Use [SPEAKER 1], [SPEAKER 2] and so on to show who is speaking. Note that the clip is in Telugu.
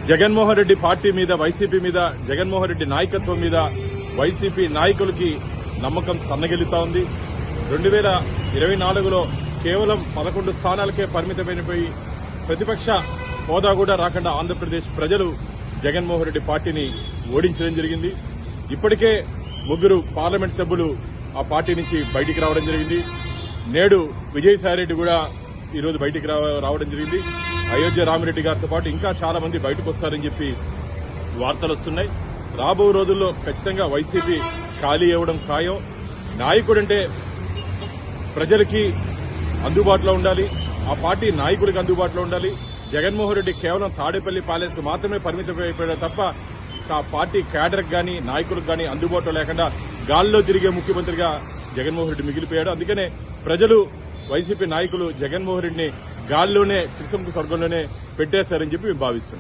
[SPEAKER 1] జగన్మోహన్ రెడ్డి పార్టీ మీద, వైసీపీ మీద, జగన్మోహన్ రెడ్డి నాయకత్వం మీద వైసీపీ నాయకులకి నమ్మకం సన్నగిల్లుతా ఉంది. 2024లో కేవలం 11 స్థానాలకే పరిమితమైపోయి ప్రతిపక్ష హోదా కూడా రాకుండా ఆంధ్రప్రదేశ్ ప్రజలు జగన్మోహన్ రెడ్డి పార్టీని ఓడించడం జరిగింది. ఇప్పటికే 3 పార్లమెంట్ సభ్యులు ఆ పార్టీ నుంచి బయటికి రావడం జరిగింది. నేడు విజయసాయిరెడ్డి కూడా ఈరోజు బయటికి రావడం జరిగింది. అయోధ్య రామిరెడ్డి గారితో పాటు ఇంకా చాలా మంది బయటకు వస్తారని చెప్పి వార్తలు వస్తున్నాయి. రాబో రోజుల్లో ఖచ్చితంగా వైసీపీ ఖాళీ అవ్వడం ఖాయం. నాయకుడంటే ప్రజలకి అందుబాటులో ఉండాలి, ఆ పార్టీ నాయకుడికి అందుబాటులో ఉండాలి. జగన్మోహన్ రెడ్డి కేవలం తాడేపల్లి ప్యాలెస్ మాత్రమే పరిమితమైపోయాడు తప్ప ఆ పార్టీ క్యాడర్కి గానీ నాయకులకు గానీ అందుబాటులో లేకుండా గాల్లో తిరిగే ముఖ్యమంత్రిగా జగన్మోహన్ రెడ్డి మిగిలిపోయాడు. అందుకనే ప్రజలు, వైసీపీ నాయకులు జగన్మోహన్ రెడ్డిని గాల్లోనే, త్రిశంకు స్వర్గంలోనే పెట్టేశారని చెప్పి మేము భావిస్తున్నాం.